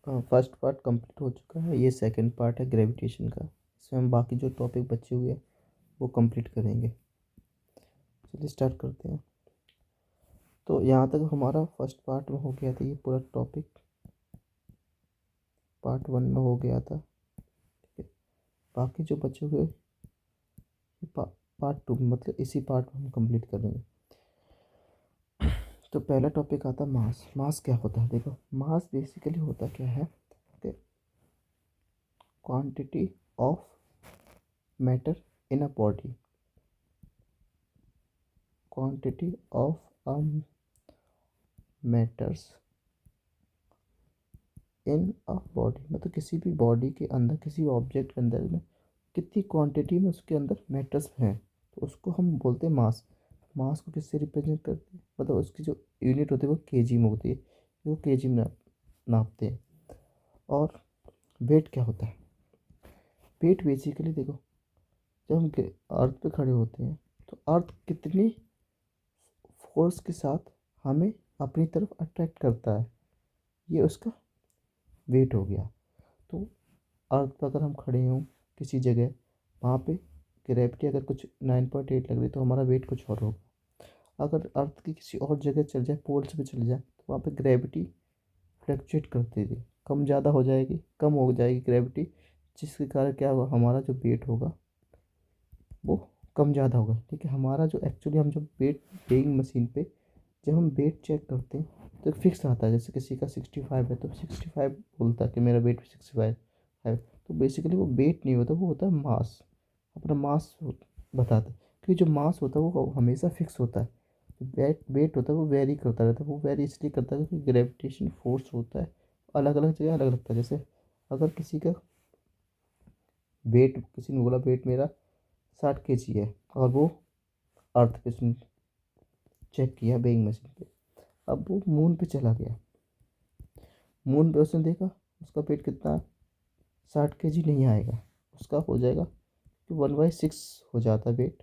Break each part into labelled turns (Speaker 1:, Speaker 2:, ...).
Speaker 1: First part complete हो चुका है, ये सेकंड पार्ट है ग्रेविटेशन का। इसमें हम बाकी जो टॉपिक बचे हुए हैं वो कंप्लीट करेंगे। चलिए स्टार्ट करते हैं। तो यहाँ तक हमारा फर्स्ट पार्ट में हो गया था, ये पूरा टॉपिक पार्ट 1 में हो गया था। ठीक है, बाकी जो बचे हुए पार्ट 2 में, मतलब इसी पार्ट में हम कंप्लीट करेंगे। तो पहला टॉपिक आता है मास। मास क्या होता है? देखो, मास बेसिकली होता क्या है कि quantity of matter in a body. Quantity of matters in a body, मतलब किसी भी बॉडी के अंदर, किसी ऑब्जेक्ट के अंदर में कितनी क्वांटिटी में उसके अंदर मैटर्स हैं, तो उसको हम बोलते हैं मास। मास को किससे रिप्रेजेंट करते हैं? मतलब उसकी जो यूनिट होती है वो केजी में होती है, वो केजी में नापते हैं। और वेट क्या होता है? वेट बेसिकली देखो, जब हम अर्थ पे खड़े होते हैं तो अर्थ कितनी फोर्स के साथ हमें अपनी तरफ अट्रैक्ट करता है, ये उसका वेट हो गया। तो अर्थ पर अगर हम खड़े हों किसी जगह, वहाँ पे ग्रेविटी अगर कुछ 9.8 लग रही तो हमारा वेट कुछ और होगा। अगर अर्थ की किसी और जगह चल जाए, पोल्स पे चल जाए, तो वहाँ पे ग्रेविटी फ्लक्चुएट करती थी, कम ज़्यादा हो जाएगी, कम हो जाएगी ग्रेविटी, जिसके कारण क्या होगा, हमारा जो वेट होगा वो कम ज़्यादा होगा। ठीक है, हमारा जो एक्चुअली हम जब वेट वेइंग मशीन पे जब हम वेट चेक करते हैं तो फिक्स आता है। जैसे किसी का 65 है तो 65 बोलता है कि मेरा वेट 65 है। तो बेसिकली वो वेट नहीं होता, वो होता है मास। अपना मास बताते हैं, क्योंकि जो मास होता है वो हमेशा फिक्स होता है। वेट वेट होता है वो वेरी करता रहता है। वो वेरी इसलिए करता है क्योंकि ग्रेविटेशन फोर्स होता है, अलग अलग जगह अलग लगता है। जैसे अगर किसी का वेट, किसी ने बोला वेट मेरा 60 kg है, और वो अर्थ पे चेक किया वेइंग मशीन पे, अब वो मून पे चला गया, मून पे उसने देखा उसका वेट कितना है, 60 kg नहीं आएगा, उसका हो जाएगा कि 1/6 हो जाता है वेट।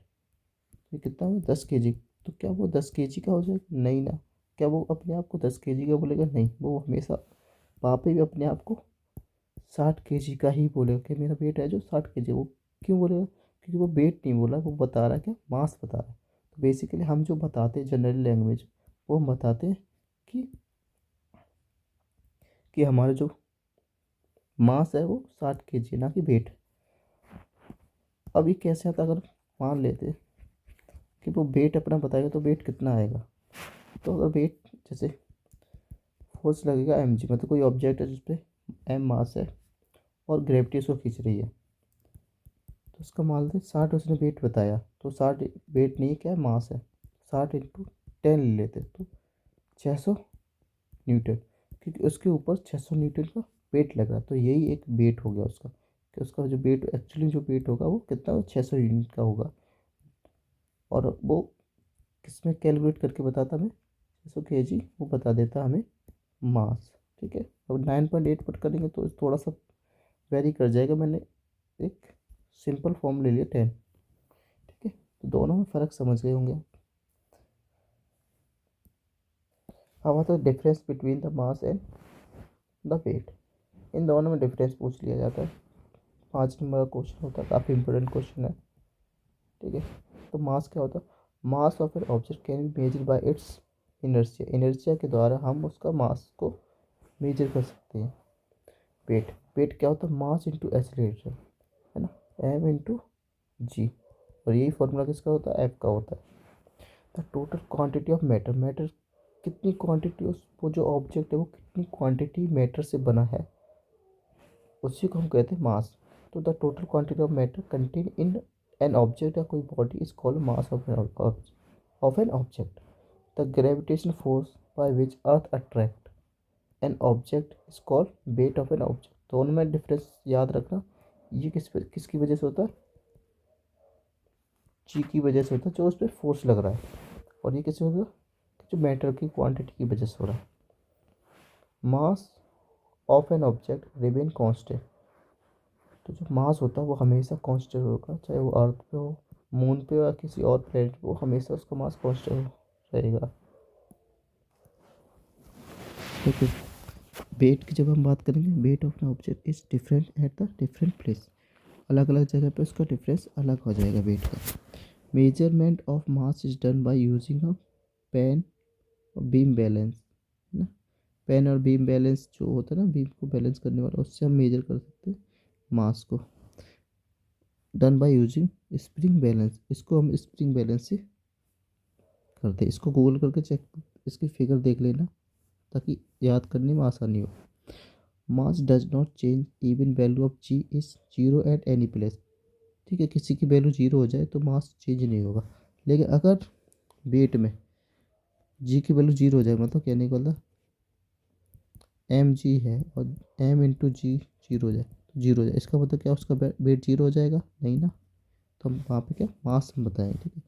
Speaker 1: ये कितना है, 10 kg। तो क्या वो 10 kg का हो जाएगा? नहीं ना। क्या वो अपने आप को 10 kg का बोलेगा? नहीं, वो हमेशा वहाँ पे भी अपने आप को 60 kg का ही बोलेगा कि मेरा वेट है जो 60 kg। वो क्यों बोलेगा? क्योंकि वो वेट नहीं बोला, वो बता रहा है क्या, मास बता रहा है। तो बेसिकली हम जो बताते हैं जनरल लैंग्वेज, वो हम बताते हैं कि हमारा जो मास है वो 60 kg, ना कि वेट। अभी कैसे आता, अगर मान लेते कि वो वेट अपना बताएगा तो वेट कितना आएगा। तो अगर वेट, जैसे फोर्स लगेगा mg, मतलब कोई ऑब्जेक्ट है जिसपे m मास है और ग्रेविटी उसको खींच रही है, तो उसका मान लेते 60 उसने वेट बताया, तो 60 वेट नहीं, क्या है, मास है। 60 × 10 ले लेते तो 600 न्यूटन, क्योंकि उसके ऊपर 600 न्यूटन का वेट लग रहा है। तो यही एक वेट हो गया उसका, कि उसका जो वेट, एक्चुअली जो वेट होगा वो कितना, 600 यूनिट का होगा। और वो किसमें कैलकुलेट करके बताता हमें, 600 kg, वो बता देता हमें मास। ठीक है, अब 9.8 पट करेंगे तो थोड़ा सा वेरी कर जाएगा। मैंने एक सिंपल फॉर्म ले लिया 10। ठीक है, तो दोनों में फ़र्क समझ गए होंगे। अब आता है difference between the mass and the weight. इन दोनों में डिफरेंस पूछ लिया जाता है। 5 नंबर का क्वेश्चन होता है, काफ़ी इंपॉर्टेंट क्वेश्चन है। ठीक है, तो मास क्या होता है? Mass of an object can be measure by it's inertia. Inertia के द्वारा हम उसका मास को मेजर कर सकते हैं। वेट, वेट क्या होता है? मास इंटू एक्सीलरेशन, है ना, एम इंटू जी। और यही फॉर्मूला किसका होता है? एफ का होता है। The total quantity of matter, matter कितनी क्वांटिटी, उस वो जो ऑब्जेक्ट है वो कितनी क्वांटिटी मैटर से बना है, उसी को हम कहते हैं मास। तो the total quantity of matter contain in an object या कोई body is called mass of an object. The gravitation force by which earth attract N object is called weight of an object. दोनों में difference याद रखना। ये किसकी वजह से होता है? जी की वजह से होता है, जो उस पर फोर्स लग रहा है। और ये किससे होगा? जो मैटर की क्वांटिटी की वजह से हो रहा है। Mass of an object remain constant. तो जो मास होता है वो हमेशा कांस्टेंट होगा, चाहे वो अर्थ पे हो, मून पे हो, या किसी और प्लेनेट पे हो, हमेशा उसका मास कांस्टेंट रहेगा। ठीक है, वेट की जब हम बात करेंगे, weight of N object is different at the different place, अलग अलग जगह पे उसका डिफरेंस अलग हो जाएगा वेट का। Measurement of mass is done by using a pan और बीम बैलेंस, है ना। पेन और बीम बैलेंस जो होता है ना, बीम को बैलेंस करने वाला, उससे हम मेजर कर सकते हैं मास को। Done by using spring balance, इसको हम स्प्रिंग बैलेंस से करते हैं। इसको गूगल करके चेक, इसकी फिगर देख लेना ताकि याद करने में आसानी हो। Mass does not change even value of G is zero at any place. ठीक है, किसी की वैल्यू जीरो हो जाए तो मास चेंज नहीं होगा, लेकिन अगर वेट में जी की वैल्यू जीरो हो जाए, मतलब कहने का मतलब एम जी है और एम इंटू जी जीरो हो जाए तो जीरो हो जाए, इसका मतलब क्या, उसका वेट जीरो हो जाएगा नहीं ना। तो हम वहाँ पे क्या मास हम बताएंगे, ठीक है।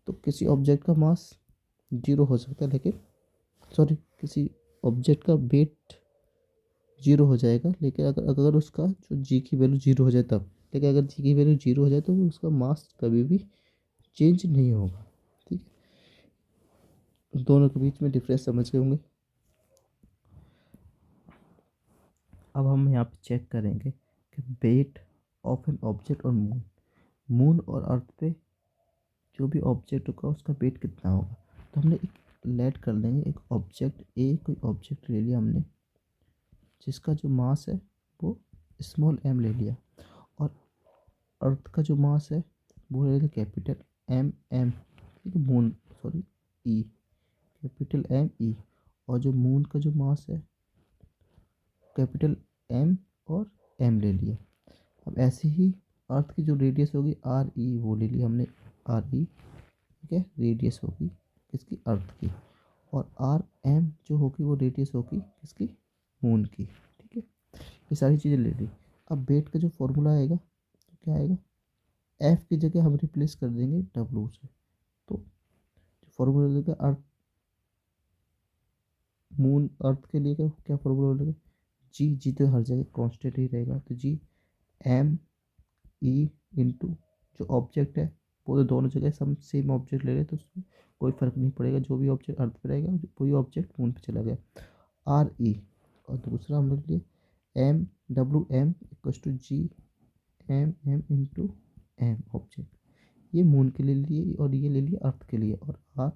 Speaker 1: तो किसी ऑब्जेक्ट का मास जीरो हो सकता है, लेकिन सॉरी, किसी ऑब्जेक्ट का वेट जीरो हो जाएगा, लेकिन अगर अगर उसका जो जी की वैल्यू जीरो हो जाए तब, लेकिन अगर जी की वैल्यू जीरो हो जाए तो उसका मास कभी भी चेंज नहीं होगा। ठीक है, दोनों के बीच में डिफरेंस समझ गए होंगे। अब हम यहाँ पे चेक करेंगे कि वेट ऑफ एन ऑब्जेक्ट और मून, मून और अर्थ पे जो भी ऑब्जेक्ट होगा उसका वेट कितना होगा। तो हमने एक लेट कर लेंगे, एक ऑब्जेक्ट ए, कोई ऑब्जेक्ट ले लिया हमने जिसका जो मास है वो स्मॉल एम ले लिया, और अर्थ का जो मास है वो ले लिया कैपिटल एम एम, ठीक है, मून, सॉरी, ई, कैपिटल एम ई। और जो मून का जो मास है कैपिटल एम और एम ले लिया। अब ऐसे ही अर्थ की जो रेडियस होगी आर ई, वो ले लिया हमने, आर ई, ठीक है, रेडियस होगी किसकी, अर्थ की। और आर एम जो होगी वो रेडियस होगी किसकी, मून की। ठीक है, ये सारी चीज़ें ले ली। अब वेट का जो फॉर्मूला आएगा तो क्या आएगा, एफ की जगह हम रिप्लेस कर देंगे डब्लू से। तो जो फॉर्मूला देगा अर्थ, मून अर्थ के लिए क्या क्या फॉर्मूला लगेगा, जी, जी तो हर जगह कांस्टेंट ही रहेगा, तो जी एम ई इंटू जो ऑब्जेक्ट है, वो तो दोनों जगह हम सेम ऑब्जेक्ट ले रहे हैं तो उसमें कोई फर्क नहीं पड़ेगा, जो भी ऑब्जेक्ट अर्थ पे रहेगा वही ऑब्जेक्ट मून पे चला गया, आर ई। और दूसरा हम लोग लिए M W M equals to G M M into M object, ये मून के लिए लिए और ये ले लिया अर्थ के लिए, और आर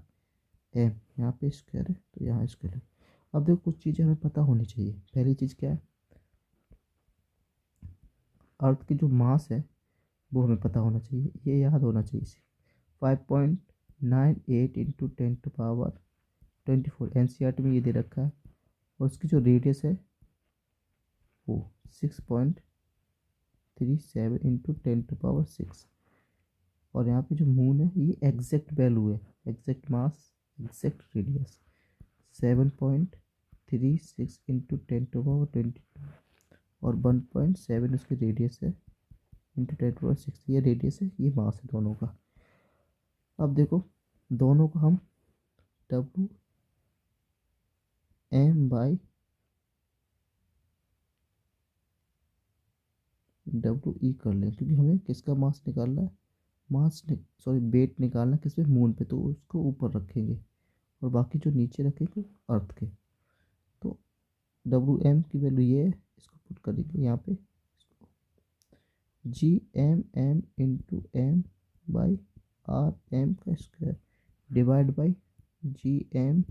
Speaker 1: एम यहाँ पे स्क्वायर है तो यहाँ स्क्वायर है। अब देखो कुछ चीज़ें हमें पता होनी चाहिए। पहली चीज़ क्या है, अर्थ की जो मास है वो हमें पता होना चाहिए, ये याद होना चाहिए। 5.98 इंटू 10 टू पावर 24, NCERT में ये दे रखा है। और उसकी जो रेडियस है वो 6.37 इंटू 10 टू पावर 6। और यहाँ पे जो मून है ये एग्जैक्ट वैल्यू है, exact mass, exact radius 7.36 into 10 to power 22, और 1.7 उसकी रेडियस है इंटू 10 टू पावर 6, ये रेडियस है, ये मास है दोनों का। अब देखो दोनों को हम W M by W E कर लें, क्योंकि हमें किसका मास निकालना है, सॉरी वेट निकालना है किस पे, मून पे, तो उसको ऊपर रखेंगे और बाकी जो नीचे रखेंगे अर्थ के। तो डब्लू एम की वैल्यू ये है, इसको पुट करेंगे यहाँ पे, G M M into M by R M का square divide by G M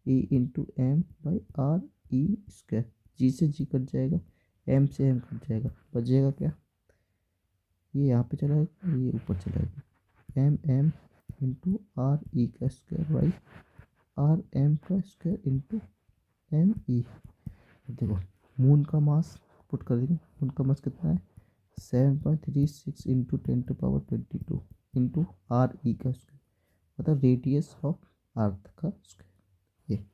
Speaker 1: E into M by R E square. G से जी कट जाएगा, एम से एम कट जाएगा, बचेगा क्या, ये यहाँ पे चला जाएगा, ये ऊपर चला जाएगा, M M into R E का स्क्वायर बाई आर एम का स्क्वायर इंटू एम ई। देखो मून का मास पुट कर देंगे, मून का मास कितना है, 7.36 into 10 to power 22 into R E का स्क्वायर, मतलब रेडियस ऑफ अर्थ का स्क्वायर, ये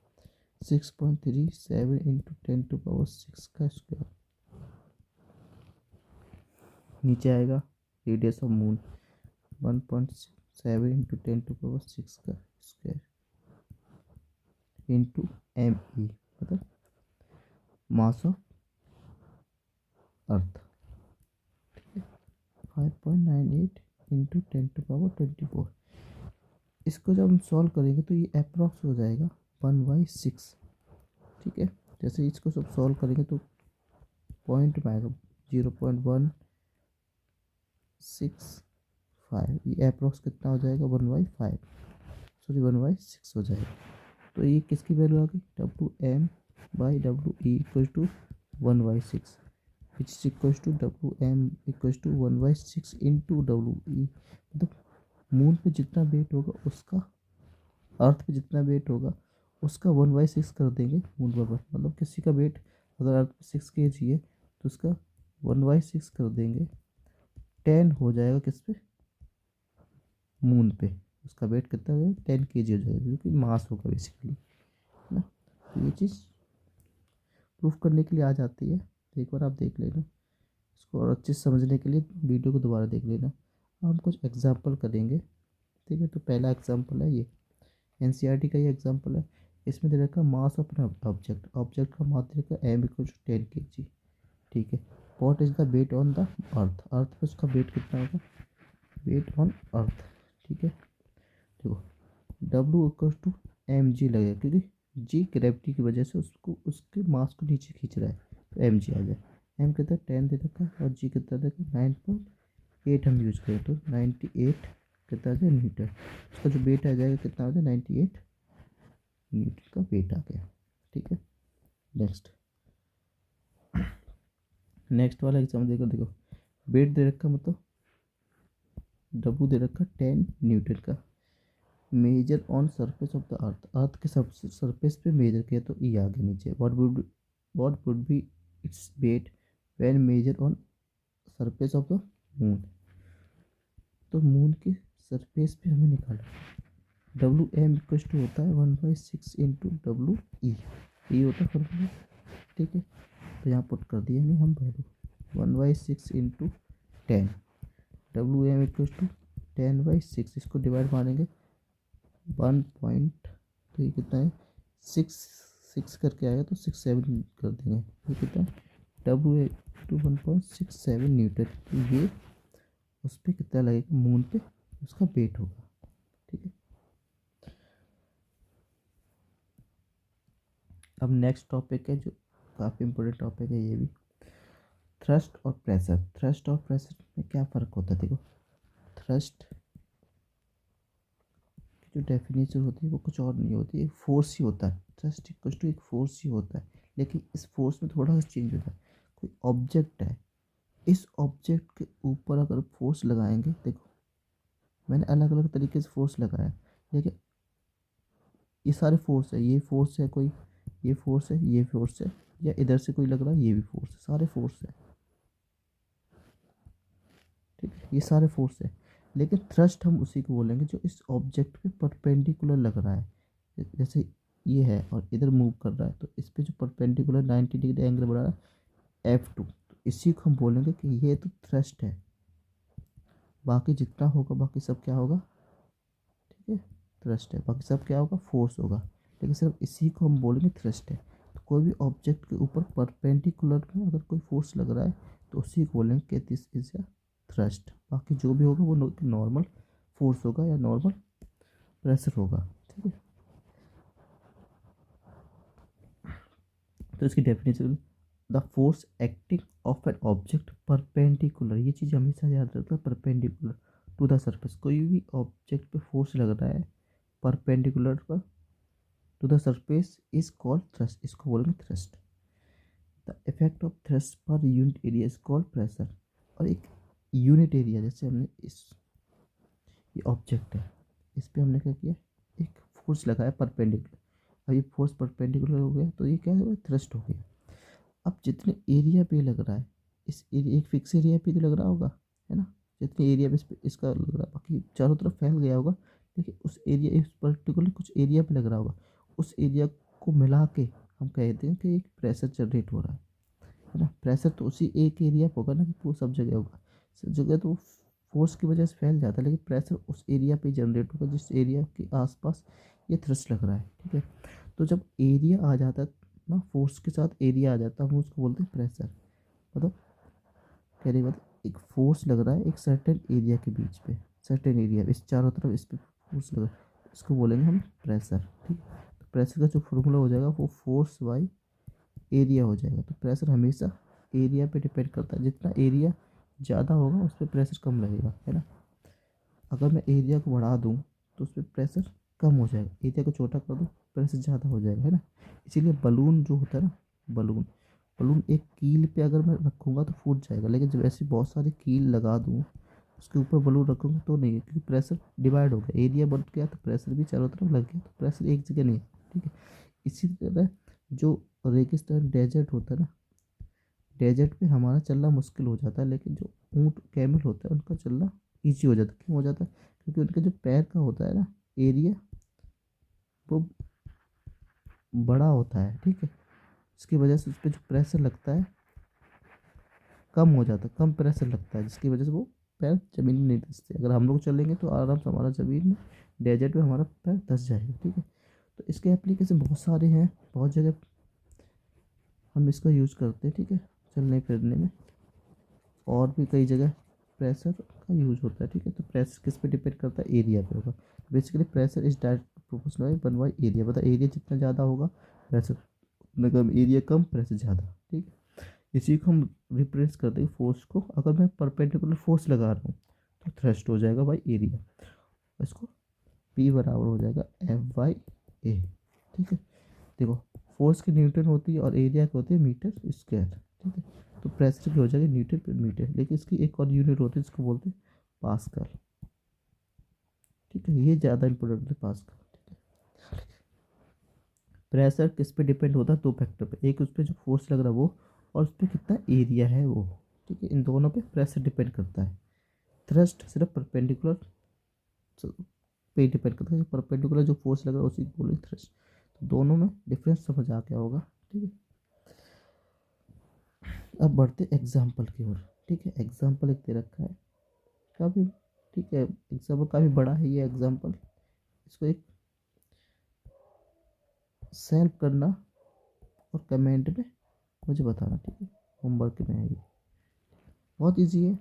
Speaker 1: 6.37 इंटू 10 टू पावर 6 का स्क्वायर। नीचे आएगा radius of moon 1.7 into 10 to power 6 का स्क्वायर इंटू एम ई, मतलब mass of earth, 5.98 into 10 to power 24। इसको जब हम सॉल्व करेंगे तो ये अप्रॉक्स हो जाएगा 1/6, ठीक है। जैसे इसको सब सॉल्व करेंगे तो पॉइंट में आएगा 0.165, ये अप्रोक्स कितना हो जाएगा 1/5, सॉरी 1/6 हो जाएगा। तो ये किसकी वैल्यू आ गई, WM/WE equal to 1/6, which is equal to WM equal to 1/6 into WE। मतलब मून पे जितना वेट होगा उसका अर्थ पे जितना वेट होगा उसका 1/6 कर देंगे मून पर। मतलब किसी का वेट अगर अर्थ पे 6 kg है तो उसका 1/6 कर देंगे, 10 हो जाएगा किस पे, मून पे। उसका वेट कितना है, 10 kg हो जाएगा, जो कि मास होगा बेसिकली, है ना। तो ये चीज़ प्रूफ करने के लिए आ जाती है, तो एक बार आप देख लेना इसको, और अच्छे से समझने के लिए वीडियो को दोबारा देख लेना। हम कुछ एग्जाम्पल करेंगे, ठीक है। तो पहला एग्जाम्पल है ये, एनसीईआरटी का ये एग्जाम्पल है। इसमें दे रखा mass of an object, object का मास दे रखा M इक्वल टू 10 kg, ठीक है। What is the weight on the earth, earth पे उसका वेट कितना होगा, वेट ऑन अर्थ, ठीक है। देखो W इक्वल टू mg लगेगा, क्योंकि g ग्रेविटी की वजह से उसको उसके मास को नीचे खींच रहा है, तो mg आ जाए। m कितना 10 दे रखा है और g कितना दे रखा है 9.8, हम यूज करें तो 98 कितना आ जाए न्यूटन। उसका जो वेट आ जाएगा कितना आ जाए 98 न्यूटन का वेट आ गया, ठीक है। नेक्स्ट नेक्स्ट वाला एग्जाम देखो वेट दे रखा, मतलब W दे रखा 10 न्यूटन का। Measure on surface of the earth, earth के सरफेस पे मेजर किया तो ई आ गया नीचे। What would be its weight when major on surface of the moon. तो मून के सरफेस पे हमें निकालना, WM इक्वल टू होता है 1/6 इंटू WE, ये होता है फॉर्मूला, ठीक है। तो यहाँ पुट कर दिए हम value 1/6 into 10, WM equal to 10/6, इसको डिवाइड मारेंगे 1 तो ये कितना है 6 करके आएगा, तो 6-7 कर देंगे, ये कितना है W/1.67 न्यूटन। तो ये उस पर कितना लगेगा मून पे, उसका वेट होगा, ठीक है। अब नेक्स्ट टॉपिक है जो काफ़ी इंपॉर्टेंट टॉपिक है ये भी, थ्रस्ट और प्रेशर। थ्रस्ट और प्रेशर में क्या फ़र्क होता है, देखो थ्रस्ट की जो डेफिनेशन होती है वो कुछ और नहीं होती, एक फोर्स ही होता है। थ्रस्ट इक्वल टू एक फोर्स ही होता है, लेकिन इस फोर्स में थोड़ा सा चेंज होता है। कोई ऑब्जेक्ट है, इस ऑब्जेक्ट के ऊपर अगर फोर्स लगाएंगे, देखो मैंने अलग अलग तरीके से फोर्स लगाया, लेकिन ये सारे फोर्स है, ये फोर्स है कोई, ये फोर्स है, ये फोर्स है, या इधर से कोई लग रहा है, ये भी फोर्स है, सारे फोर्स है, ठीक है, ये सारे फोर्स है। लेकिन थ्रस्ट हम उसी को बोलेंगे जो इस ऑब्जेक्ट पे परपेंडिकुलर लग रहा है। जैसे ये है और इधर मूव कर रहा है, तो इस पे जो परपेंडिकुलर 90 डिग्री एंगल बना रहा है F2, तो इसी को हम बोलेंगे कि ये तो थ्रस्ट है। बाकी जितना होगा बाकी सब क्या होगा, ठीक है, थ्रस्ट है। बाकी सब क्या होगा, फोर्स होगा, लेकिन सिर्फ इसी को हम बोलेंगे थ्रस्ट है। तो कोई भी ऑब्जेक्ट के ऊपर परपेंडिकुलर में अगर कोई फोर्स लग रहा है तो उसी को बोलेंगे कि दिस इज अ थ्रस्ट। बाकी जो भी होगा वो नॉर्मल फोर्स होगा या नॉर्मल प्रेशर होगा, ठीक है। तो इसकी definition, the force acting of an object perpendicular, ये चीज़ हमेशा याद रखना, परपेंडिकुलर टू द सरफेस। कोई भी ऑब्जेक्ट पे फोर्स लग रहा है परपेंडिकुलर पर to the surface is called thrust, इसको बोलेंगे thrust. The effect of thrust per unit area is called pressure. और एक यूनिट एरिया, जैसे हमने इस ये ऑब्जेक्ट है, इस पे हमने क्या किया, एक फोर्स लगाया परपेंडिकुलर। अब ये फोर्स परपेंडिकुलर हो गया तो ये क्या हो गया, थ्रस्ट हो गया। अब जितने एरिया पे लग रहा है, इस एरिया एक फिक्स एरिया पे तो लग रहा होगा, है ना, जितने एरिया पे इसका लग रहा है, बाकी चारों तरफ फैल गया होगा, लेकिन उस एरिया इस पर्टिकुलर कुछ एरिया पे लग रहा होगा, उस एरिया को मिला के हम कहते हैं कि एक प्रेशर जनरेट हो रहा है ना। प्रेशर तो उसी एक एरिया पे होगा ना, कि वो सब जगह होगा, सब जगह तो फोर्स की वजह से फैल जाता है, लेकिन प्रेशर उस एरिया पे जनरेट होगा जिस एरिया के आसपास ये थ्रस्ट लग रहा है, ठीक है। तो जब एरिया आ जाता है ना, फोर्स के साथ एरिया आ जाता है, हम उसको बोलते हैं प्रेशर। मतलब कहने का मतलब एक फोर्स लग रहा है एक सर्टेन एरिया के बीच पे, सर्टेन एरिया इस चारों तरफ इस पे फोर्स लग रहा है, इसको बोलेंगे हम प्रेशर, ठीक है। तो प्रेशर का जो फॉर्मूला हो जाएगा वो फोर्स बाई एरिया हो जाएगा। तो प्रेशर हमेशा एरिया पे डिपेंड करता है, जितना एरिया ज़्यादा होगा उस पर प्रेशर कम लगेगा, है ना। अगर मैं एरिया को बढ़ा दूँ तो उस पर प्रेशर कम हो जाएगा, एरिया को छोटा कर दूँ प्रेशर ज़्यादा हो जाएगा, है ना। इसीलिए बलून जो होता है ना, बलून बलून एक कील पे अगर मैं रखूँगा तो फूट जाएगा, लेकिन जब ऐसी बहुत सारी कील लगा दूँ उसके ऊपर बलून रखूँगा तो नहीं है, क्योंकि प्रेशर डिवाइड हो गया, एरिया बढ़ गया तो प्रेशर भी चारों तरफ लग गया, तो प्रेशर एक जगह नहीं है, ठीक है। इसी तरह जो रेगिस्तान डेजर्ट होता है ना, डेजर्ट पे हमारा चलना मुश्किल हो जाता है, लेकिन जो ऊँट कैमल होता है उनका चलना ईजी हो जाता है। क्यों हो जाता है? क्योंकि उनके जो पैर का होता है ना एरिया, वो बड़ा होता है, ठीक है। इसकी वजह से उस पर जो प्रेशर लगता है कम हो जाता है, कम प्रेशर लगता है, जिसकी वजह से वो पैर ज़मीन में नहीं धंसते। अगर हम लोग चलेंगे तो आराम से हमारा ज़मीन में, डेजर्ट में हमारा पैर धंस जाएगा, ठीक है। तो इसके एप्लीकेशन बहुत सारे हैं, बहुत जगह हम इसका यूज़ करते हैं, ठीक है, चलने फिरने में। और भी कई जगह प्रेशर का यूज़ होता है, ठीक है। तो प्रेशर किस पे डिपेंड करता है? एरिया पे होगा। Basically pressure is direct proportional one by area, बता एरिया जितना ज़्यादा होगा प्रेशर उतना कम, एरिया कम प्रेशर ज़्यादा, ठीक है। इसी को हम रिप्रेस करते हैं फोर्स को। अगर मैं परपेंडिकुलर फोर्स लगा रहा हूँ तो थ्रस्ट हो जाएगा बाई एरिया, इसको P बराबर हो जाएगा F/A, ठीक है। देखो फोर्स की न्यूटन होती है और एरिया की होती है मीटर स्क्वायर, ठीक है। तो प्रेशर की हो जाएगी न्यूटन पर मीटर, लेकिन इसकी एक और यूनिट होती है जिसको बोलते हैं पास्कल, ठीक है। ये ज़्यादा इंपॉर्टेंट है पास्कल, ठीक है। प्रेशर किस पे डिपेंड होता है? दो फैक्टर पे, एक उस पर जो फोर्स लग रहा है वो, और उस पर कितना एरिया है वो, ठीक है। इन दोनों पे प्रेशर डिपेंड करता है। थ्रस्ट सिर्फ परपेंडिकुलर पे डिपेंड करता है, परपेंडिकुलर जो फोर्स लग रहा है उसी को बोलेंगे थ्रस्ट। तो दोनों में डिफरेंस समझ आ गया होगा, ठीक है। अब बढ़ते एग्जाम्पल की ओर, ठीक है। एग्जाम्पल एक दे रखा है काफ़ी, ठीक है, एग्जाम्पल काफ़ी बड़ा है ये एग्जाम्पल। इसको एक सॉल्व करना और कमेंट में मुझे बताना, ठीक है। होमवर्क में है ये, बहुत इजी है,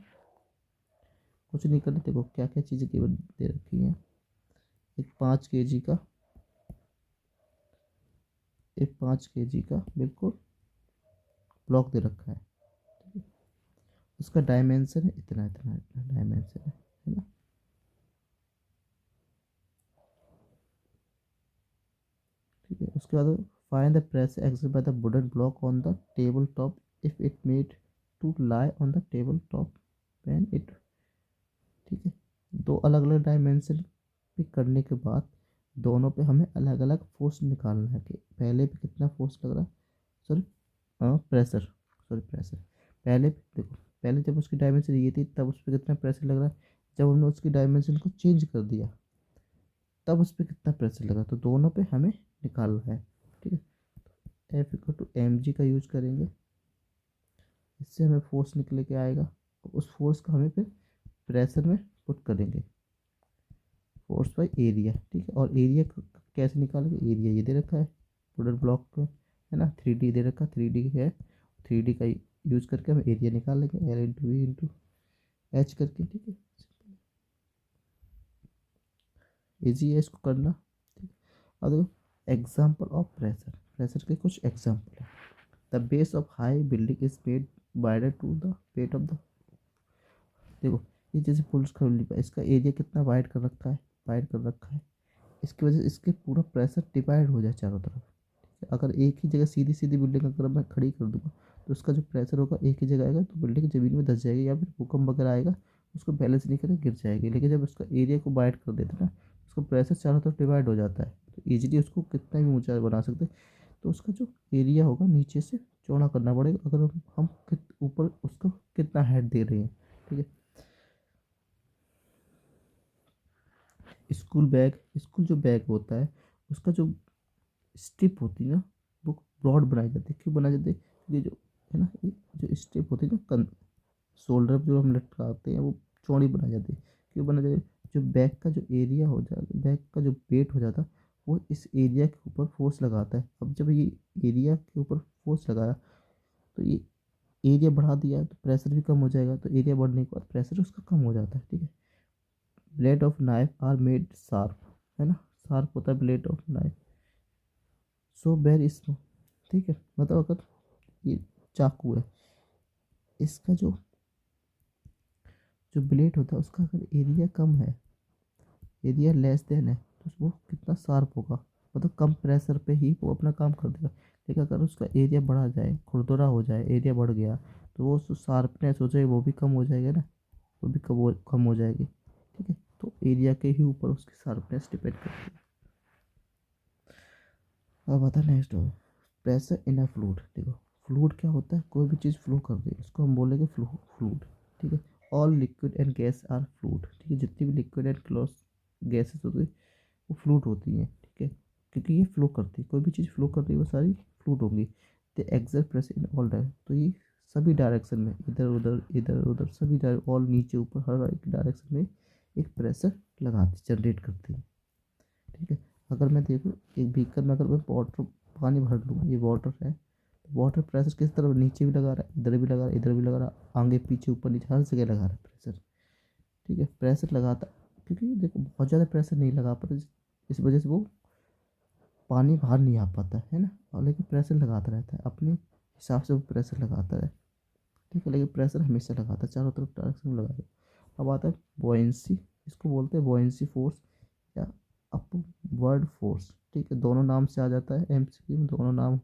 Speaker 1: कुछ नहीं करना। देखो क्या क्या चीज़ें केवल दे रखी हैं। एक 5 kg का, एक 5 kg का बिल्कुल ब्लॉक दे रखा है, ठीक है। उसका डायमेंशन है इतना इतना इतना डायमेंशन है ना। ठीक है, उसके बाद find the pressure exerted by the wooden block on the table top if it made to lie on the table top when it, ठीक है। दो अलग अलग डायमेंशन पे करने के बाद दोनों पे हमें अलग अलग फोर्स निकालना है कि पहले पे कितना फोर्स लग रहा है, सॉरी प्रेशर, सॉरी प्रेशर। पहले देखो, पहले जब उसकी डायमेंशन ये थी तब उस पर कितना प्रेशर लग रहा है, जब हमने उसकी डायमेंशन को चेंज कर दिया तब उस पर कितना प्रेशर लगा, तो दोनों पे हमें निकालना है, ठीक है। F=mg का यूज करेंगे, इससे हमें फोर्स निकले के आएगा। उस फोर्स को हमें फिर प्रेशर में पुट करेंगे, फोर्स बाई एरिया, ठीक है। और एरिया कैसे निकालेंगे? एरिया ये दे रखा है वुडन ब्लॉक को, है ना, 3D दे रखा, 3D है, 3D का यूज करके हम एरिया निकाल लेंगे, L × V × H करके, ठीक है। इजी है इसको करना, ठीक है। और एग्जाम्पल ऑफ प्रेशर, प्रेशर के कुछ एग्जाम्पल है। The base of high building is made wider to the weight of the, देखो ये जैसे पुलिस का बिल्डिंग है, इसका एरिया कितना वाइड कर रखा है, वाइड कर रखा है, इसकी वजह से इसके पूरा प्रेशर डिवाइड हो जाए चारों तरफ। अगर एक ही जगह सीधी सीधी बिल्डिंग अगर मैं खड़ी कर दूंगा तो उसका जो प्रेशर होगा एक ही जगह आएगा, तो बिल्डिंग ज़मीन में धंस जाएगी या फिर भूकंप वगैरह आएगा उसको बैलेंस नहीं करें गिर जाएगी। लेकिन जब उसका एरिया को वाइड कर देते ना, उसका प्रेशर चारों तरफ डिवाइड हो जाता है, तो ईजिली उसको कितना भी ऊंचा बना सकते हैं। तो उसका जो एरिया होगा नीचे से चौड़ा करना पड़ेगा, अगर हम ऊपर उसको कितना हाइट दे रहे हैं, ठीक है। स्कूल बैग, स्कूल जो बैग होता है उसका जो स्ट्रिप होती है ना वो ब्रॉड बनाई जाती है। क्यों बनाई जाती है? ये जो है ना, ये जो स्ट्रिप होती है ना शोल्डर जो हम लटकाते हैं वो चौड़ी बनाई जाती है। क्यों बनाई जाती है? जो बैक का जो एरिया हो जाता, बैक का जो वेट हो जाता वो इस एरिया के ऊपर फोर्स लगाता है। अब जब ये एरिया के ऊपर फोर्स लगाया तो ये एरिया बढ़ा दिया तो प्रेशर भी कम हो जाएगा, तो एरिया बढ़ने के बाद प्रेशर उसका कम हो जाता है, ठीक है। Blade of knife are made sharp, है ना, शार्प होता है ब्लेड ऑफ नाइफ, सो बेर इसमें, ठीक है। मतलब अगर ये चाकू है, इसका जो जो ब्लेड होता है उसका अगर एरिया कम है, एरिया लेस देन है, तो वो कितना शार्प होगा, मतलब कम प्रेशर पे ही वो अपना काम कर देगा। लेकिन अगर उसका एरिया बढ़ा जाए, खुरदुरा हो जाए, एरिया बढ़ गया, तो वो जो शार्पनेस हो जाए वो भी कम हो जाएगा ना, वो भी कम हो जाएगी। ठीक है, तो एरिया के ही ऊपर उसकी शार्पनेस डिपेंड करती है। अब आता है नेक्स्ट हो, प्रेशर इन अ फ्लूइड। देखो फ्लूइड क्या होता है, कोई भी चीज़ फ्लो कर रही है उसको हम बोलेंगे फ्लूइड। ठीक है, all liquid and gas are fluid. ठीक है, जितनी भी लिक्विड एंड क्लोज गैसेस होती है वो फ्लूइड होती हैं। ठीक है, क्योंकि ये फ्लो करती है, कोई भी चीज़ फ्लो कर रही है वो सारी फ्लूइड होंगी। The exert pressure in all direction, तो ये सभी डायरेक्शन में, इधर उधर सभी ऑल नीचे ऊपर हर एक डायरेक्शन में एक प्रेशर लगाती जनरेट करती है। ठीक है, अगर मैं देखूँ एक बीकर में अगर मैं वाटर पानी भर लूँ, ये वाटर है, तो वाटर प्रेशर किस तरफ, नीचे भी लगा रहा है, इधर भी लगा रहा है, इधर भी लगा रहा है, आगे पीछे ऊपर नीचे हर जगह लगा रहा है प्रेशर। ठीक है, प्रेशर लगाता, क्योंकि देखो बहुत ज़्यादा प्रेशर नहीं लगा पाता, इस वजह से वो पानी बाहर नहीं आ पाता है ना, और लेकिन प्रेशर लगाता रहता है अपने हिसाब से, वो प्रेशर लगाता है। ठीक है, लेकिन प्रेशर हमेशा लगाता है, चारों तरफ डायरेक्शन में लगाता है। अब आता है बॉयंसी, इसको बोलते हैं बॉयंसी फोर्स या अपवर्ड फोर्स। ठीक है, दोनों नाम से आ जाता है एमसीक्यू में, दोनों नाम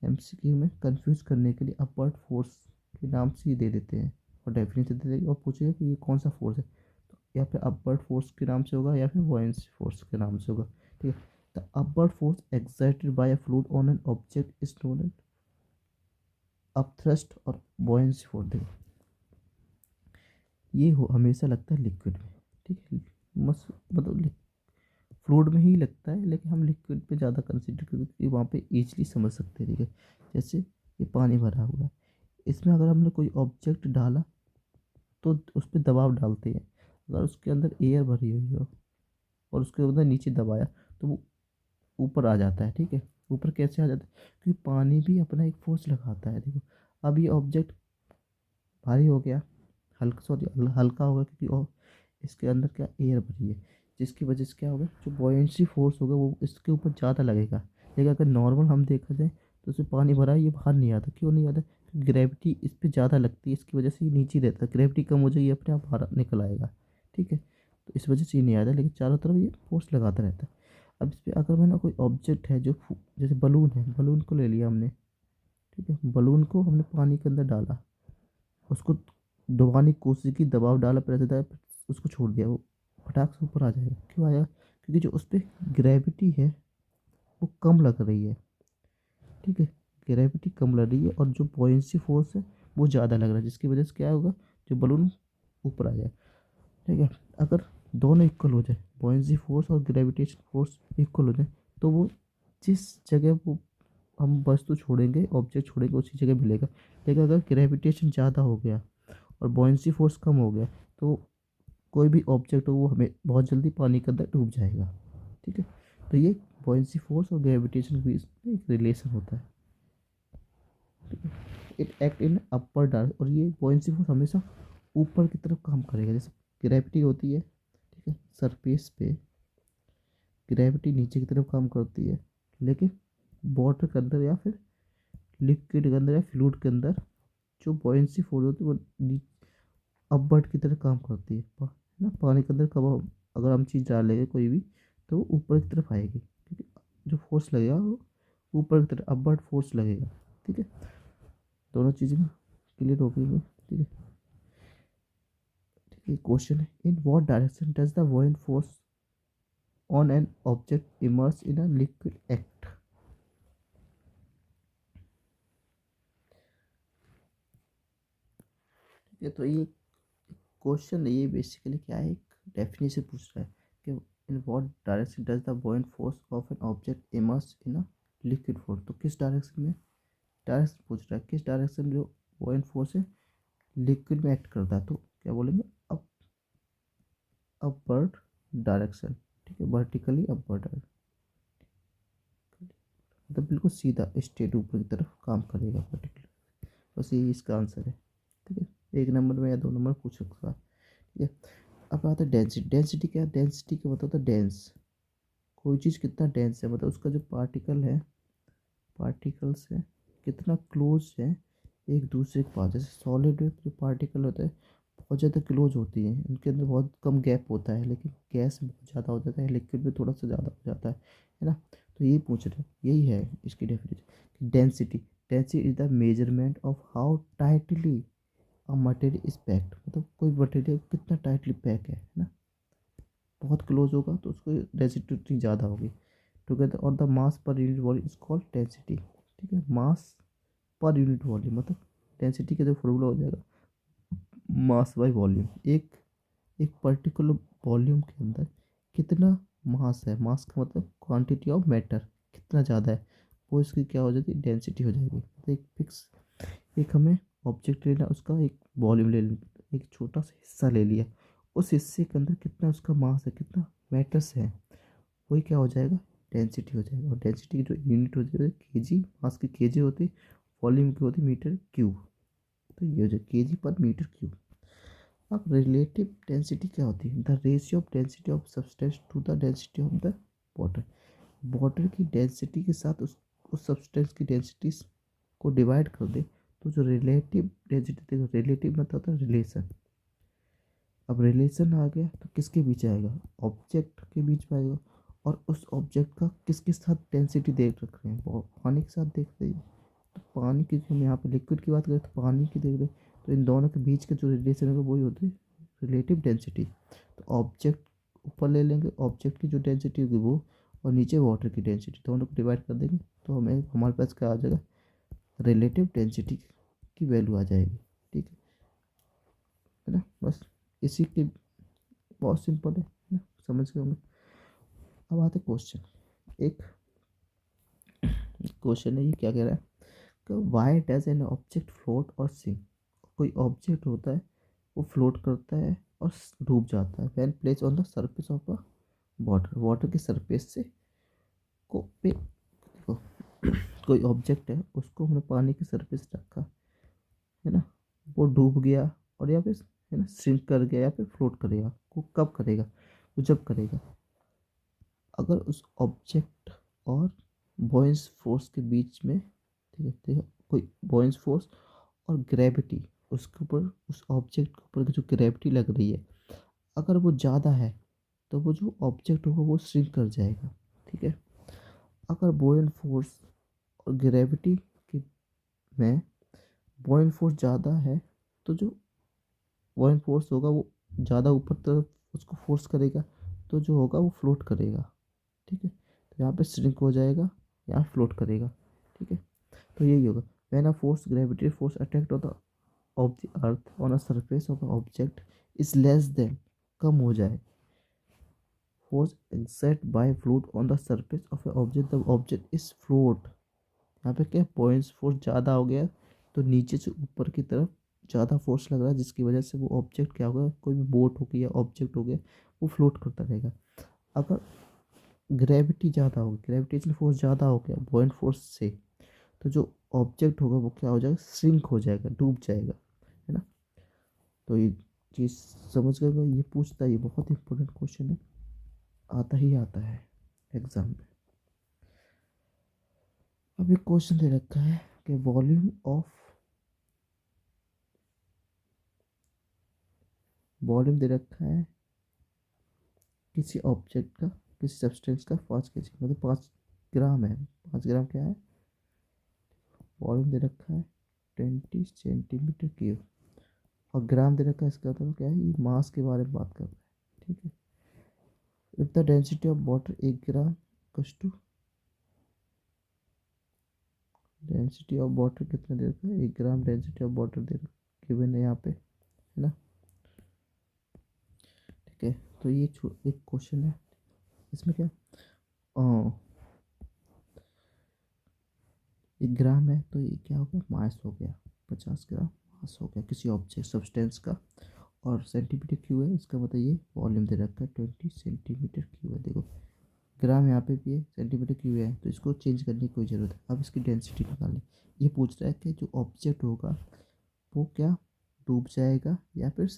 Speaker 1: एमसीक्यू में कंफ्यूज करने के लिए अपवर्ड फोर्स के नाम से ही दे देते हैं, और डेफिनेशन दे देंगे और पूछेगा कि ये कौन सा फोर्स है, तो या फिर अपवर्ड फोर्स के नाम से होगा या फिर बॉयंसी फोर्स के नाम से होगा। ठीक है, the upward force exerted by a fluid on an object is known as upthrust और बॉयंसी फोर्स। देखो ये हो हमेशा लगता है लिक्विड में। ठीक है, मस मतलब फ्लूइड में ही लगता है, लेकिन हम लिक्विड पे ज़्यादा कंसिडर करते हैं क्योंकि वहाँ पे ईजिली समझ सकते हैं। ठीक है, जैसे ये पानी भरा हुआ है, इसमें अगर हमने कोई ऑब्जेक्ट डाला तो उस पर दबाव डालते हैं, अगर उसके अंदर एयर भरी हुई हो और उसके अंदर नीचे दबाया तो वो ऊपर आ जाता है। ठीक है, ऊपर कैसे आ जाता है, क्योंकि पानी भी अपना एक फोर्स लगाता है। देखो अब ये ऑब्जेक्ट भारी हो गया, हल्का सॉरी हल्का होगा, क्योंकि और इसके अंदर क्या एयर भरी है, जिसकी वजह से क्या होगा, जो बॉयंसी फोर्स होगा वो इसके ऊपर ज़्यादा लगेगा। लेकिन अगर नॉर्मल हम देखा जाए तो उसमें पानी भरा है, ये बाहर नहीं आता, क्यों नहीं आता, ग्रेविटी इस पर ज़्यादा लगती है, इसकी वजह से ये नीचे रहता है, ग्रेविटी कम हो जाएगी, ये अपने आप बाहर निकल आएगा। ठीक है, तो इस वजह से ये नहीं आता, लेकिन चारों तरफ ये फोर्स लगाता रहता है। अब इस पर अगर मैंने कोई ऑब्जेक्ट है जो जैसे बलून है, बलून को ले लिया हमने। ठीक है, बलून को हमने पानी के अंदर डाला, उसको दबाने की कोशिश की, दबाव डाला, प्रेशर डाला, उसको छोड़ दिया, वो फटाक से ऊपर आ जाएगा। क्यों आएगा, क्योंकि जो उस पर ग्रेविटी है वो कम लग रही है। ठीक है, ग्रेविटी कम लग रही है और जो बॉयंसी फोर्स है वो ज़्यादा लग रहा है, जिसकी वजह से क्या होगा, जो बलून ऊपर आ जाए। ठीक है, अगर दोनों इक्वल हो जाए, बॉयंसी फोर्स और ग्रेविटेशन फोर्स इक्वल हो जाए, तो वो जिस जगह वो हम वस्तु छोड़ेंगे, ऑब्जेक्ट छोड़ेंगे, उसी जगह मिलेगा। लेकिन अगर ग्रेविटेशन ज़्यादा हो गया और बॉयंसी फोर्स कम हो गया, तो कोई भी ऑब्जेक्ट हो वो हमें बहुत जल्दी पानी के अंदर डूब जाएगा। ठीक है, तो ये बॉयंसी फोर्स और ग्रेविटेशन के बीच में एक रिलेशन होता है। ठीक है, it act in upper direction, और ये बॉयंसी फोर्स हमेशा ऊपर की तरफ काम करेगा, जैसे ग्रेविटी होती है। ठीक है, सरफेस पे ग्रेविटी नीचे की तरफ काम करती है, लेकिन वाटर के अंदर या फिर लिक्विड के अंदर या फ्लूइड के अंदर जो बॉयंसी फोर्स होती है वो अपवर्ड की तरफ काम करती है। ना पानी के अंदर कब अगर हम चीज़ डालेंगे कोई भी, तो वो ऊपर की तरफ आएगी, क्योंकि जो फोर्स लगेगा वो ऊपर की तरफ अपवर्ड फोर्स लगेगा। ठीक है, दोनों चीज़ें क्लियर हो गई है। ठीक है, ठीक है, क्वेश्चन है, in what direction does the buoyant force on an object immerse in a liquid act. ठीक है, तो ये क्वेश्चन ये बेसिकली क्या है, एक डेफिनेशन पूछ रहा है कि इन what direction does the buoyant force of N object immerse in a liquid force, तो किस डायरेक्शन में, डायरेक्शन पूछ रहा है किस डायरेक्शन जो buoyant फोर्स है लिक्विड में एक्ट करता है, तो क्या बोलेंगे, अप अपवर्ड डायरेक्शन। ठीक है, वर्टिकली अपवर्ड डायरेक्शन, मतलब बिल्कुल सीधा स्ट्रेट ऊपर की तरफ काम करेगा पर्टिकुलर। बस यही इसका आंसर है। ठीक है, एक नंबर में या दो नंबर पूछ सकता है। ठीक है, अब आता है डेंसिटी। डेंसिटी क्या है, डेंसिटी का मतलब होता है डेंस, कोई चीज़ कितना डेंस है, मतलब उसका जो पार्टिकल्स है, कितना क्लोज है एक दूसरे के पास। जैसे सॉलिड में जो पार्टिकल होता है बहुत ज़्यादा क्लोज होती है, इनके अंदर बहुत कम गैप होता है, लेकिन गैस में बहुत ज़्यादा हो जाता है, लिक्विड में थोड़ा सा ज़्यादा हो जाता है ना। तो यही पूछ रहे हैं, यही है इसकी definition. Density, density is the measurement of how tightly a material is packed, मतलब कोई मटेरियल कितना टाइटली पैक है ना। बहुत क्लोज होगा तो उसको डेंसिटी उतनी ज़्यादा होगी। टुगेदर और the mass per unit volume is called density. ठीक है, मास पर यूनिट वॉल्यूम मतलब डेंसिटी का जो फॉर्मूला हो जाएगा मास बाय वॉल्यूम। एक एक पर्टिकुलर वॉल्यूम के अंदर कितना मास है, मास का मतलब क्वांटिटी ऑफ मैटर कितना ज़्यादा है, वो इसकी क्या हो जाती है, डेंसिटी हो जाएगी। तो एक फिक्स, एक हमें ऑब्जेक्ट लेना, उसका एक वॉल्यूम ले लेना, एक छोटा सा हिस्सा ले लिया, उस हिस्से के अंदर कितना उसका मास है, कितना मैटर्स है, वही क्या हो जाएगा, डेंसिटी हो जाएगा। और डेंसिटी की जो यूनिट होती है केजी, मास की केजी होती, वॉल्यूम की होती मीटर क्यूब। तो ये हो जाए केजी पर मीटर क्यूब। अब रिलेटिव डेंसिटी क्या होती है, the ratio of density of substance to the density of the water. Water की डेंसिटी के साथ उस सब्सटेंस की डेंसिटी को डिवाइड कर दे तो जो रिलेटिव डेंसिटी, देखो रिलेटिव मतलब होता है रिलेशन। अब रिलेशन आ गया तो किसके बीच आएगा, ऑब्जेक्ट के बीच में आएगा। और उस ऑब्जेक्ट का किसके साथ डेंसिटी देख रख रहे हैं, पानी के साथ देख रहे हैं। तो पानी की, हम यहाँ पे लिक्विड की बात करें तो पानी की देख रहे हैं, तो इन दोनों के बीच का जो रिलेशन होगा वही होती है रिलेटिव डेंसिटी। तो ऑब्जेक्ट ऊपर ले लेंगे, ऑब्जेक्ट की जो डेंसिटी होगी वो, और नीचे वाटर की डेंसिटी, दोनों को डिवाइड कर देंगे तो हमें हमारे पास क्या आ जाएगा, रिलेटिव डेंसिटी की वैल्यू आ जाएगी। ठीक है ना, बस इसी के, बहुत सिंपल है ना, समझ गए होंगे। अब आते क्वेश्चन। एक क्वेश्चन है, ये क्या कह रहा है कि why does an object float और सिंक। कोई ऑब्जेक्ट होता है वो फ्लोट करता है और डूब जाता है when place on the surface of a water, water की सरफेस से को पे, देखो कोई ऑब्जेक्ट है उसको हमने पानी की सरफेस रखा है ना, वो डूब गया और या फिर है ना सिंक कर गया या फिर फ्लोट करेगा, वो कब करेगा, वो जब करेगा अगर उस ऑब्जेक्ट और बॉयंस फोर्स के बीच में, ठीक है, कोई बॉयंस फोर्स और ग्रेविटी, उसके ऊपर उस ऑब्जेक्ट के ऊपर की जो ग्रेविटी लग रही है अगर वो ज़्यादा है तो वो जो ऑब्जेक्ट होगा वो श्रिंक कर जाएगा। ठीक है, अगर बॉयंट फोर्स और ग्रेविटी की में बॉयंट फोर्स ज़्यादा है तो जो बॉयंट फोर्स होगा वो ज़्यादा ऊपर तरफ उसको फोर्स करेगा, तो जो होगा वो फ्लोट करेगा। ठीक है, तो यहाँ पे श्रिंक हो जाएगा, यहाँ फ्लोट करेगा। ठीक है, तो यही होगा when a force, gravity force attacked on the of the earth on a surface of object is less than, कम हो जाए, force exert by fluid on the surface of a object, the object is float. यहाँ पे क्या points force ज़्यादा हो गया तो नीचे से ऊपर की तरफ ज़्यादा फोर्स लग रहा है, जिसकी वजह से वो ऑब्जेक्ट क्या होगा, कोई भी बोट हो गई या ऑब्जेक्ट हो गया, वो फ्लोट करता रहेगा। अगर ग्रेविटी ज़्यादा होगी, ग्रेविटेशनल फोर्स ज़्यादा हो गया बॉइंट फोर्स से, तो जो ऑब्जेक्ट होगा वो क्या हो जाएगा, श्रिंक हो जाएगा, डूब जाएगा, है ना। तो ये चीज़ समझ गए, ये पूछता है, ये बहुत इंपॉर्टेंट क्वेश्चन है, आता ही आता है एग्जाम में। अब एक क्वेश्चन दे रखा है कि वॉल्यूम दे रखा है किसी ऑब्जेक्ट का, किसी सब्सटेंस का 5 kg, मतलब 5 ग्राम है, 5 ग्राम क्या है, वॉल्यूम दे रखा है 20 सेंटीमीटर क्यूब, और ग्राम दे रखा है, इसका मतलब क्या है, ये मास के बारे में बात कर रहा है। ठीक है, if the density of water 1 gram equals to, density of water कितना दे रखा है, 1 ग्राम डेंसिटी ऑफ वाटर दे रखा गिवन है यहाँ पे, है ना। ठीक है, तो ये एक क्वेश्चन है, इसमें क्या 1 ग्राम है तो ये क्या हो गया, मास हो गया, 50 ग्राम मास हो गया किसी ऑब्जेक्ट सब्सटेंस का। और सेंटीमीटर क्यू है, इसका मतलब ये वॉल्यूम दे रखा है 20 सेंटीमीटर क्यू है। देखो ग्राम यहाँ पे भी है, सेंटीमीटर क्यू है, तो इसको चेंज करने की कोई ज़रूरत है। अब इसकी डेंसिटी निकालनी, ये पूछ रहा है कि जो ऑब्जेक्ट होगा वो क्या डूब जाएगा या फिर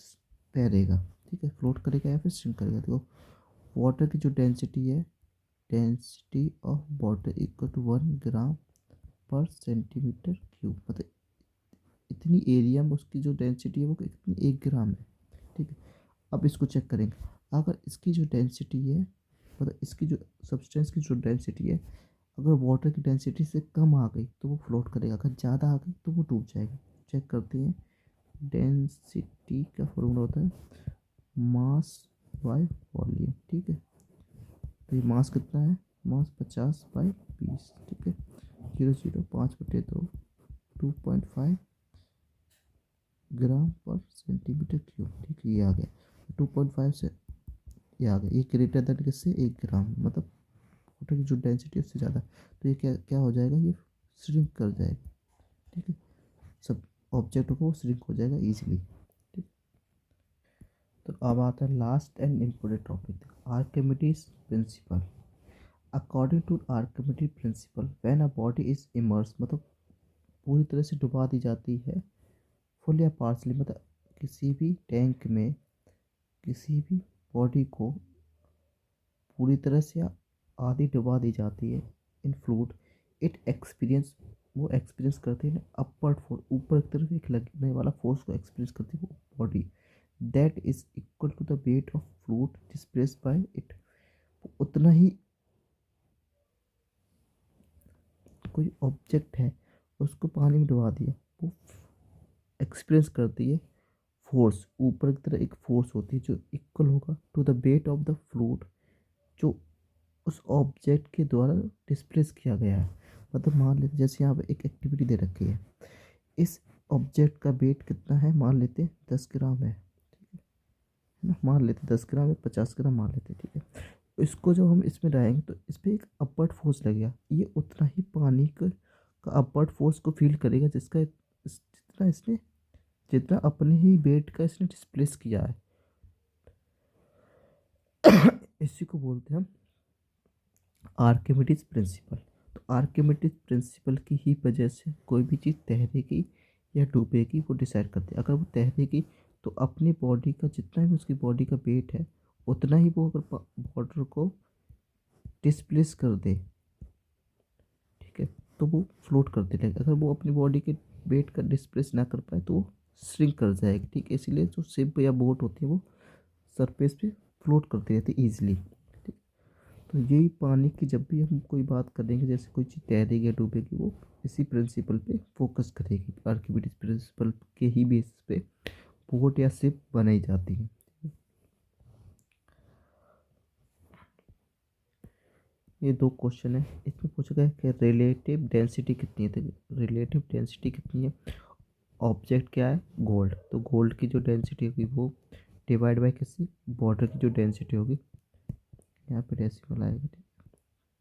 Speaker 1: तैरेगा, ठीक है, फ्लोट करेगा या फिर स्विम करेगा। देखो वाटर की जो डेंसिटी है, density of water equal to 1 gram per centimetre cube, मतलब इतनी एरिया में उसकी जो डेंसिटी है वो कितनी, 1 ग्राम है। ठीक है, अब इसको चेक करेंगे। अगर इसकी जो डेंसिटी है, मतलब इसकी जो सब्सटेंस की जो डेंसिटी है, अगर वाटर की डेंसिटी से कम आ गई तो वो फ्लोट करेगा, अगर ज़्यादा आ गई तो वो डूब जाएगा। चेक करते हैं। डेंसिटी का फॉर्मूला होता है मास बाय वॉल्यूम। ठीक है, तो ये मास कितना है, मास 50/20। ठीक है, 0.05/2, 2.5 ग्राम पर सेंटीमीटर क्यूब। ठीक है, ये आ गया 2.5 से, ये आ गया। ये ग्रेटर देन किससे, 1 ग्राम, मतलब वाटर की जो डेंसिटी है उससे ज़्यादा। तो ये क्या क्या हो जाएगा, ये श्रिंक कर जाएगा। ठीक है, सब ऑब्जेक्ट को वो श्रिंक हो जाएगा ईजिली। ठीक, तो अब आता है last and important topic, Archimedes principle. According to Archimedes principle, when a body is immerse, मतलब पूरी तरह से डुबा दी जाती है, फुल या पार्सली, मतलब किसी भी टैंक में किसी भी बॉडी को पूरी तरह से आधी डुबा दी जाती है इन फ्लूइड, इट एक्सपीरियंस, वो एक्सपीरियंस करते हैं अपवर्ड फोर्स, ऊपर की तरफ एक लगने वाला फोर्स को एक्सपीरियंस करती है वो body, that is equal to the weight of fluid displaced by it. उतना ही, कोई ऑब्जेक्ट है उसको पानी में डुबा दिया, वो एक्सपीरियंस करती है फोर्स, ऊपर की तरफ एक फोर्स होती है जो इक्वल होगा to the weight of the fluid, जो उस ऑब्जेक्ट के द्वारा डिस्प्लेस किया गया है। मतलब मान लेते जैसे यहाँ पे एक एक्टिविटी दे रखी है, इस ऑब्जेक्ट का वेट कितना है, मान लेते हैं 10 ग्राम है। ठीक है ना, मान लेते 10 ग्राम है, 50 ग्राम मान लेते, ठीक है। इसको जब हम इसमें डालेंगे तो इस पर एक अपवर्ड फोर्स लगेगा, ये उतना ही पानी का अपवर्ड फोर्स को फील करेगा जिसका जितना इसने, जितना अपने ही वेट का इसने डिस्प्लेस किया है। इसी को बोलते हैं हम आर्किमिडीज प्रिंसिपल। तो आर्किमिडीज प्रिंसिपल की ही वजह से कोई भी चीज़ तैरेगी या डूबेगी वो डिसाइड करते हैं। अगर वो तैरेगी तो अपनी बॉडी का जितना भी उसकी बॉडी का वेट है उतना ही वो अगर वाटर को डिस्प्लेस कर दे, ठीक है, तो वो फ्लोट करते रहेगा। अगर वो अपनी बॉडी के वेट का डिस्प्लेस ना कर पाए तो वो श्रिंक कर जाएगी। ठीक है, इसीलिए जो शिप या बोट होती है वो सरफेस पे फ्लोट करती रहती है ईजिली। ठीक, तो यही पानी की जब भी हम कोई बात करेंगे, जैसे कोई चीज़ तैरेगी या डूबेगी, वो इसी प्रिंसिपल पे फोकस करेगी। आर्किमिडीज प्रिंसिपल के ही बेसिस पे बोट या शिप बनाई जाती है। ये 2 क्वेश्चन है, इसमें पूछा गया कि रिलेटिव डेंसिटी कितनी है। तो रिलेटिव डेंसिटी कितनी है, ऑब्जेक्ट क्या है, गोल्ड, तो गोल्ड की जो डेंसिटी होगी वो डिवाइड बाय किसी वाटर की जो डेंसिटी होगी, यहाँ पे डेसिमल आएगा, ठीक,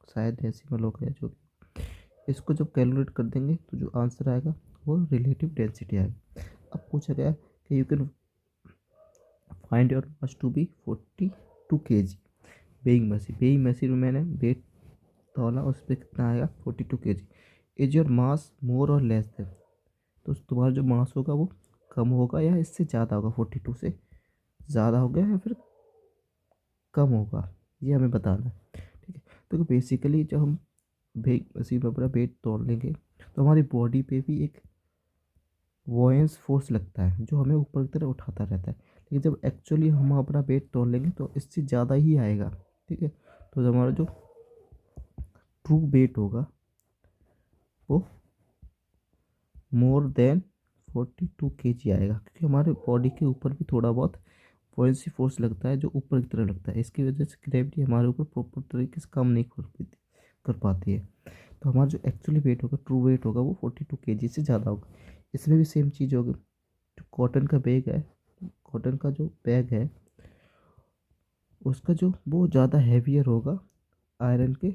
Speaker 1: शायद डेसिमल हो गया जो भी। इसको जब कैलकुलेट कर देंगे तो जो आंसर आएगा वो रिलेटिव डेंसिटी आएगा। अब पूछा गया कि you can find your mass to be 42 kg, weighing machine में मैंने वेट तोला, उस पर कितना आएगा 42 kg। इज योर मास मोर और लेस देन, तो तुम्हारा जो मास होगा वो कम होगा या इससे ज़्यादा होगा, 42 से ज़्यादा होगा या फिर कम होगा, ये हमें बताना है। ठीक है, तो बेसिकली जब हम वेट मशीन में अपना वेट तोड़ लेंगे तो हमारी बॉडी पे भी एक वॉयंस फोर्स लगता है जो हमें ऊपर की तरफ उठाता रहता है। लेकिन जब एक्चुअली हम अपना वेट तोड़ लेंगे तो इससे ज़्यादा ही आएगा। ठीक है, तो हमारा जो ट्रू वेट होगा वो मोर देन 42 kg आएगा, क्योंकि हमारे बॉडी के ऊपर भी थोड़ा बहुत वॉयंसी फोर्स लगता है जो ऊपर की तरफ लगता है। इसकी वजह से ग्रेविटी हमारे ऊपर प्रॉपर तरीके से काम नहीं कर पाती है। तो हमारा जो एक्चुअली वेट होगा, ट्रू वेट होगा, वो 42 kg से ज़्यादा होगा। इसमें भी सेम चीज़ होगी। जो कॉटन का बैग है, कॉटन का जो बैग है उसका जो वो ज़्यादा हैवियर होगा आयरन के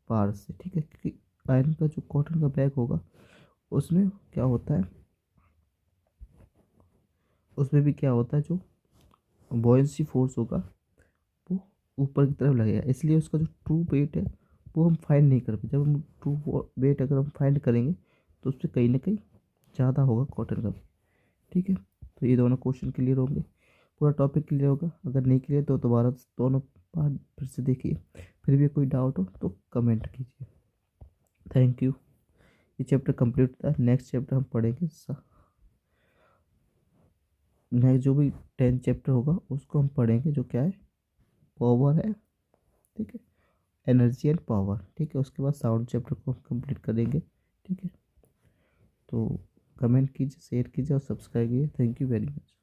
Speaker 1: पार से। ठीक है, क्योंकि आयरन का जो कॉटन का बैग होगा उसमें क्या होता है, उसमें भी क्या होता है, जो बॉयंसी फोर्स होगा वो ऊपर की तरफ लगेगा, इसलिए उसका जो ट्रू वेट है वो हम फाइंड नहीं कर पाए। जब हम ट्रू वेट अगर हम फाइंड करेंगे तो उस पर कहीं ना कहीं ज़्यादा होगा कॉटन का भी। ठीक है, तो ये दोनों क्वेश्चन क्लियर होंगे, पूरा टॉपिक क्लियर होगा। अगर नहीं क्लियर तो दोबारा दोनों पार्ट फिर से देखिए, फिर भी कोई डाउट हो तो कमेंट कीजिए। Thank you. ये चैप्टर कंप्लीट होता है। नेक्स्ट चैप्टर हम पढ़ेंगे नेक्स्ट जो भी 10 चैप्टर होगा उसको हम पढ़ेंगे, जो क्या है, पावर है, ठीक है, एनर्जी एंड पावर, ठीक है। उसके बाद साउंड चैप्टर को हम कंप्लीट करेंगे, ठीक है। तो कमेंट कीजिए, शेयर कीजिए और सब्सक्राइब कीजिए। Thank you very much.